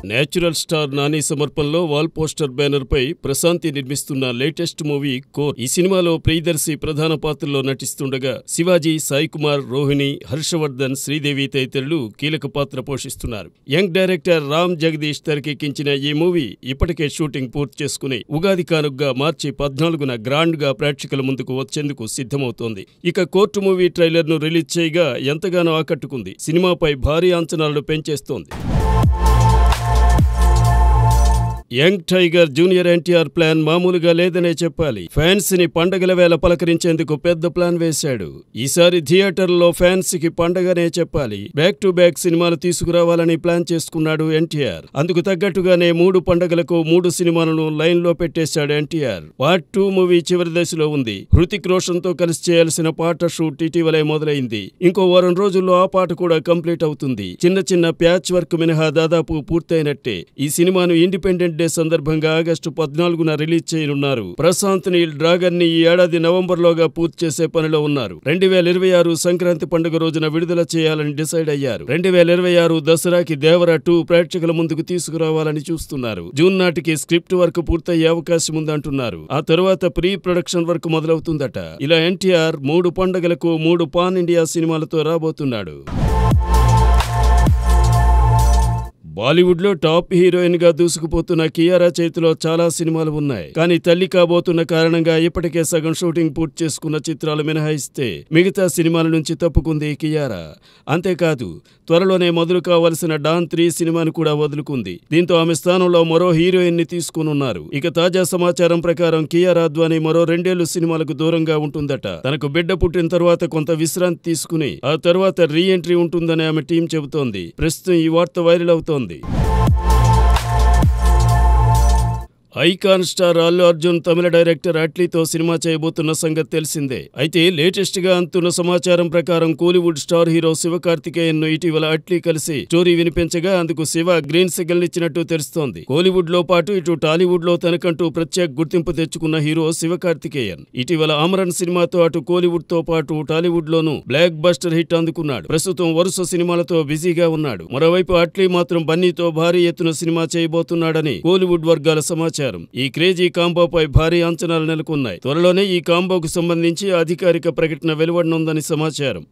Natural star Nani సమర్పణలో wall poster banner పై ప్రశాంతి నిర్మిస్తున్న లేటెస్ట్ మూవీ కోర్. ఈ సినిమాలో ప్రియదర్శి ప్రధాన పాత్రలో నటిస్తుండగా శివాజీ, సాయి కుమార్, రోహిణి, హర్షవర్ధన్, శ్రీదేవి తదితరులు కీలక పాత్ర పోషిస్తున్నారు. యంగ్ డైరెక్టర్ రామ్ జగదీష్ తెరకెక్కించిన ఈ మూవీ ఇప్పటికే షూటింగ్ పూర్తి చేసుకుని ఉగాది కానుగ్గా మార్చి 14న గ్రాండ్ గా ప్రేక్షకుల ముందుకు వచ్చేందుకు సిద్ధమవుతోంది. ఇక కోర్టు మూవీ ట్రైలర్ ను రిలీజ్ చేయగా ఎంతగానో ఆకట్టుకుంది. సినిమాపై భారీ అంచనాలను పెంచేస్తోంది. Young tiger junior NTR plan మామూలుగా లేదనే చెప్పాలి. ఫ్యాన్స్ ని పండగల వేళ పలకరించేందుకు పెద్ద ప్లాన్ వేశాడు. ఈసారి థియేటర్లో ఫ్యాన్స్ కి పండగనే చెప్పాలి. బ్యాక్ టు బ్యాక్ సినిమాలు తీసుకురావాలని ప్లాన్ చేసుకున్నాడు ఎన్టీఆర్. అందుకు తగ్గట్టుగానే 3 పండగలకు 3 సినిమాలను లైన్ లో పెట్టేశాడు ఎన్టీఆర్. పార్ట్ 2 మూవీ చివరి దశలో ఉంది. హృతిక్ రోషన్ తో కలిసి చేయాల్సిన పాట షూట్ ఇటీవలే మొదలైంది. ఇంకో వారం రోజుల్లో ఆ పాట కూడా కంప్లీట్ అవుతుంది. చిన్న ప్యాచ్ వర్క్ మినహా దాదాపు పూర్తయినట్టే. ఈ సినిమాను ఇండిపెండెంట్ డే సందర్భంగా ఆగస్టు 14న రిలీజ్ చేయనున్నారు. ప్రశాంత్ నీల్ డ్రాగన్ ని ఈ ఏడాది నవంబర్లోగా పూర్తి చేసే పనిలో ఉన్నారు. 2026 సంక్రాంతి పండుగ రోజున విడుదల చేయాలని డిసైడ్ అయ్యారు. 2026 దసరాకి దేవరా 2 ప్రేక్షకుల ముందుకు తీసుకురావాలని చూస్తున్నారు. జూన్ నాటికి స్క్రిప్ట్ వర్క్ పూర్తయ్యే అవకాశం ఉందంటున్నారు. ఆ తరువాత ప్రీ ప్రొడక్షన్ వర్క్ మొదలవుతుందట. ఇలా ఎన్టీఆర్ 3 పండుగలకు 3 పాన్ ఇండియా సినిమాలతో రాబోతున్నాడు. బాలీవుడ్ లో టాప్ హీరోయిన్ గా దూసుకుపోతున్న కియారా చేతిలో చాలా సినిమాలు ఉన్నాయి. కానీ తల్లి కాబోతున్న కారణంగా ఇప్పటికే సగం షూటింగ్ పూర్తి చేసుకున్న చిత్రాలు మినహాయిస్తే మిగతా సినిమాల నుంచి తప్పుకుంది కియారా. అంతేకాదు త్వరలోనే మొదలు కావలసిన డాన్ 3 సినిమాను కూడా వదులుకుంది. దీంతో ఆమె స్థానంలో మరో హీరోయిన్ ని తీసుకునున్నారు. ఇక తాజా సమాచారం ప్రకారం కియారా అద్వానీ మరో 2 ఏళ్లు సినిమాలకు దూరంగా ఉంటుందట. తనకు బిడ్డ పుట్టిన తర్వాత కొంత విశ్రాంతి తీసుకుని ఆ తర్వాత రీ ఎంట్రీ ఉంటుందని ఆమె టీం చెబుతోంది. ప్రస్తుతం ఈ వార్త వైరల్ అవుతోంది. ఐకాన్ స్టార్ అల్లు అర్జున్ తమిళ డైరెక్టర్ అట్లీతో సినిమా చేయబోతున్న సంగతి తెలిసిందే. అయితే లేటెస్ట్ గా అందుతున్న సమాచారం ప్రకారం కోలీవుడ్ స్టార్ హీరో శివకార్తికేయన్ ను ఇటీవల అట్లీ కలిసి స్టోరీ వినిపించగా అందుకు శివ గ్రీన్ సిగ్నల్ ఇచ్చినట్టు తెలుస్తోంది. కోలీవుడ్ లో పాటు ఇటు టాలీవుడ్ లో తనకంటూ ప్రత్యేక గుర్తింపు తెచ్చుకున్న హీరో శివకార్తికేయన్ ఇటీవల అమరన్ సినిమాతో అటు కోలీవుడ్ తో పాటు టాలీవుడ్ లోనూ బ్లాక్ బస్టర్ హిట్ అందుకున్నాడు. ప్రస్తుతం వరుస సినిమాలతో బిజీగా ఉన్నాడు. మరోవైపు అట్లీ మాత్రం బన్నీతో భారీ ఎత్తున సినిమా చేయబోతున్నాడని కోలీవుడ్ వర్గాల సమాచారం. ఈ క్రేజీ కాంబోపై భారీ అంచనాలు నెలకొన్నాయి. త్వరలోనే ఈ కాంబోకు సంబంధించి అధికారిక ప్రకటన వెలువడనుందని సమాచారం.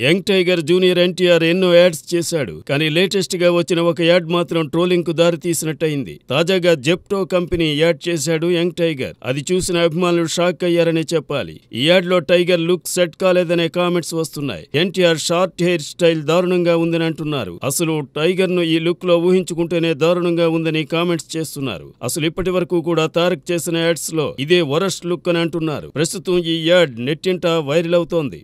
యంగ్ టైగర్ జూనియర్ ఎన్టీఆర్ ఎన్నో యాడ్స్ చేశాడు. కానీ లేటెస్ట్ గా వచ్చిన ఒక యాడ్ మాత్రం ట్రోలింగ్ కు దారి తీసినట్టయింది. తాజాగా జెప్టో కంపెనీ యాడ్ చేశాడు యంగ్ టైగర్. అది చూసిన అభిమానులు షాక్ అయ్యారనే చెప్పాలి. ఈ యాడ్ లో టైగర్ లుక్ సెట్ కాలేదనే కామెంట్స్ వస్తున్నాయి. ఎన్టీఆర్ షార్ట్ హెయిర్ స్టైల్ దారుణంగా ఉందని అంటున్నారు. అసలు టైగర్ ను ఈ లుక్ లో ఊహించుకుంటేనే దారుణంగా ఉందని కామెంట్స్ చేస్తున్నారు. అసలు ఇప్పటి వరకు కూడా తారక్ చేసిన యాడ్స్ లో ఇదే వరస్ట్ లుక్ అని అంటున్నారు. ప్రస్తుతం ఈ యాడ్ నెట్టింట వైరల్ అవుతోంది.